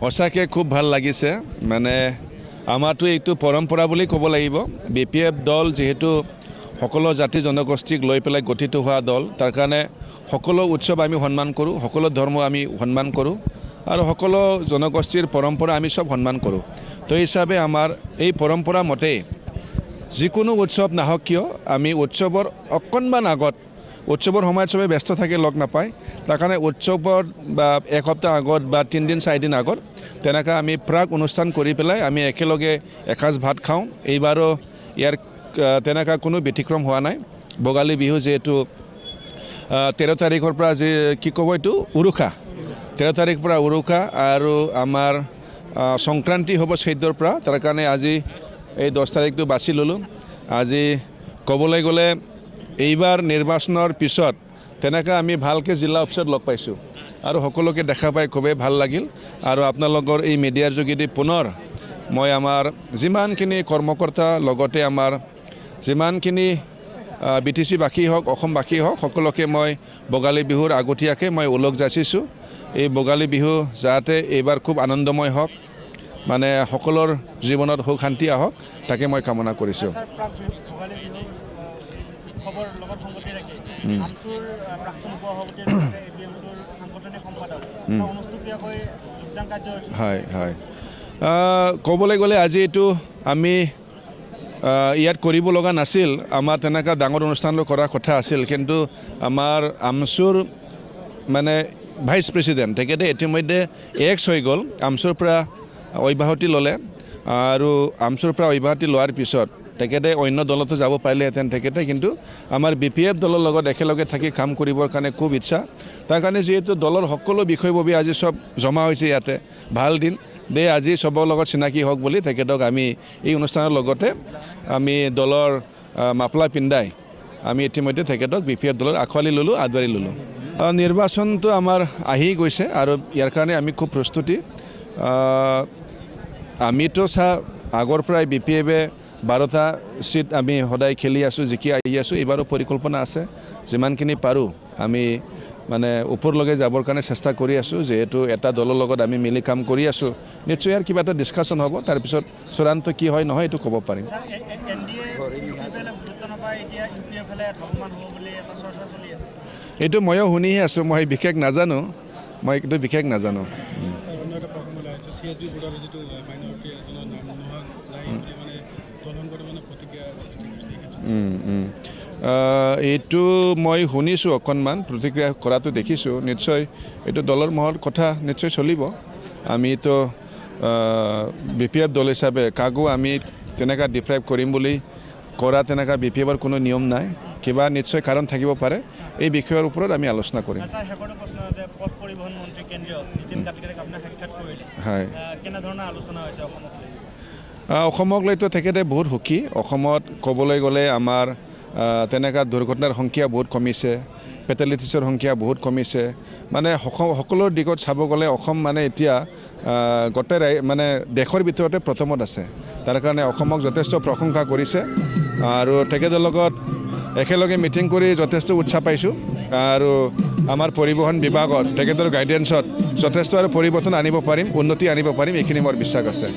সঁচাকৈ খুব ভাল লাগিছে মানে আমাৰতো এইটো পৰম্পৰা বুলি ক'ব লাগিব BPF দল যেহেতু সকলো জাতি জনগোষ্ঠীক লৈ পেলাই গঠিত হোৱা দল তাৰ কাৰণে সকলো উৎসৱ আমি সন্মান কৰোঁ সকলো ধৰ্ম আমি সন্মান কৰোঁ আৰু সকলো জনগোষ্ঠীৰ পৰম্পৰা আমি সব সন্মান কৰোঁ তো হিচাপে আমাৰ এই পৰম্পৰা মতে যিকোনো উৎসৱ নাহক কিয় আমি উৎসৱৰ অকণমান আগত উৎসৱৰ সময়ত সবে ব্যস্ত থাকে লগ নাপায় তাৰ কাৰণে উৎসৱৰ বা এক সপ্তাহ আগত বা 3 দিন 4 দিন আগত তেনেকা আমি প্ৰাক অনুষ্ঠান কৰি পেলাই আমি একেলগে এসাঁজ ভাত খাওঁ এইবাৰো ইয়াৰ তেনেকা কোনো ব্যতিক্ৰম হোৱা নাই ভোগালী বিহু যেহেতু 13 তাৰিখৰ পৰা যে কি ক'ব এইটো উৰুকা 13 তাৰিখ পৰা উৰুকা আৰু আমাৰ সংক্ৰান্তি হ'ব 14ৰ পৰা তাৰ কাৰণে আজি এই 10 তাৰিখটো বাছি ল'লোঁ আজি ক'বলৈ গ'লে এইবাৰ নিৰ্বাচনৰ পিছত তেনেকা আমি ভালকৈ জিলা অফিচত লগ পাইছোঁ আৰু সকলোকে দেখা পাই খুবেই ভাল লাগিল আৰু আপোনালোকৰ এই মিডিয়াৰ যোগেদি পুনৰ মই আমাৰ যিমানখিনি কৰ্মকৰ্তা লগতে আমাৰ যিমানখিনি BTC বাকী হওক অসম বাকী হওক সকলোকে মই ভোগালী বিহুৰ আগতীয়াকৈ মই ওলগ যাচিছোঁ এই ভোগালী বিহু যাতে এইবাৰ খুব আনন্দময় হওক মানে সকলোৰ জীৱনত সুখ শান্তি আহক তাকে মই কামনা কৰিছোঁ খবৰ লগত সংগতি ৰাখি আমচুৰ প্ৰাক্তন উপসভাপতিৰ APMCৰ সাংগঠনিক সম্পাদক অনুষ্ঠুপীয়াকৈ যোগদান কাৰ্যসূচী হয় হয় ক'বলৈ গ'লে আজি এইটো আমি ইয়াত কৰিব লগা নাছিল আমাৰ তেনেকা ডাঙৰ অনুষ্ঠান কৰাৰ কথা আছিল কিন্তু আমাৰ আমচুৰ মানে ভাইচ প্ৰেছিডেণ্ট তেখেতে ইতিমধ্যে এক্স হৈ গ'ল আমচুৰ পৰা অব্যাহতি ল'লে আৰু আমচুৰ পৰা অব্যাহতি লোৱাৰ পিছত তেখেতে অন্য দলতো যাব পাৰিলেহেঁতেন তেখেতে কিন্তু আমাৰ BPF দলৰ লগত একেলগে থাকি কাম কৰিবৰ কাৰণে খুব ইচ্ছা তাৰ কাৰণে যিহেতু দলৰ সকলো বিষয়ববী আজি সব জমা হৈছে ইয়াতে ভাল দিন দে আজি সবৰ লগত চিনাকি হওক বুলি তেখেতক আমি এই অনুষ্ঠানৰ লগতে আমি দলৰ মাপলা পিন্ধাই আমি ইতিমধ্যে তেখেতক BPF দলৰ আঁকোৱালি ল'লোঁ আদৰি ল'লোঁ নিৰ্বাচনটো আমাৰ আহি গৈছে আৰু ইয়াৰ কাৰণে আমি খুব প্ৰস্তুতি আমিতো আগৰ পৰাই BPFে 12টা সিট আমি সদায় খেলি আছোঁ জিকি আহি আছোঁ এইবাৰো পৰিকল্পনা আছে যিমানখিনি পাৰোঁ আমি মানে ওপৰলৈকে যাবৰ কাৰণে চেষ্টা কৰি আছোঁ যেহেতু এটা দলৰ লগত আমি মিলি কাম কৰি আছোঁ নিশ্চয় ইয়াৰ কিবা এটা ডিছকাশ্যন হ'ব তাৰপিছত চূড়ান্ত কি হয় নহয় এইটো ক'ব পাৰিম এইটো ময়ো শুনিহে আছোঁ মই বিশেষ নাজানো মই এইটো বিশেষ নাজানো এইটো মই শুনিছোঁ অকণমান প্ৰতিক্ৰিয়া কৰাটো দেখিছোঁ নিশ্চয় এইটো দলৰ মহল কথা নিশ্চয় চলিব আমিতো BPF দল হিচাপে কাকো আমি তেনেকুৱা ডিপ্ৰাইভ কৰিম বুলি কৰা তেনেকুৱা BPFৰ কোনো নিয়ম নাই কিবা নিশ্চয় কাৰণ থাকিব পাৰে এই বিষয়ৰ ওপৰত আমি আলোচনা কৰিম হয় অসমক লৈতো তেখেতে বহুত সুখী অসমত ক'বলৈ গ'লে আমাৰ তেনেকুৱা দুৰ্ঘটনাৰ সংখ্যা বহুত কমিছে ফেটেলিটিছৰ সংখ্যা বহুত কমিছে মানে সকলো দিশত চাব গ'লে অসম মানে এতিয়া গোটেই মানে দেশৰ ভিতৰতে প্ৰথমত আছে তাৰ কাৰণে অসমক যথেষ্ট প্ৰশংসা কৰিছে আৰু তেখেতৰ লগত একেলগে মিটিং কৰি যথেষ্ট উৎসাহ পাইছোঁ আৰু আমাৰ পৰিবহণ বিভাগত তেখেতৰ গাইডেন্সত যথেষ্ট আৰু পৰিৱৰ্তন আনিব পাৰিম উন্নতি আনিব পাৰিম এইখিনি মোৰ বিশ্বাস আছে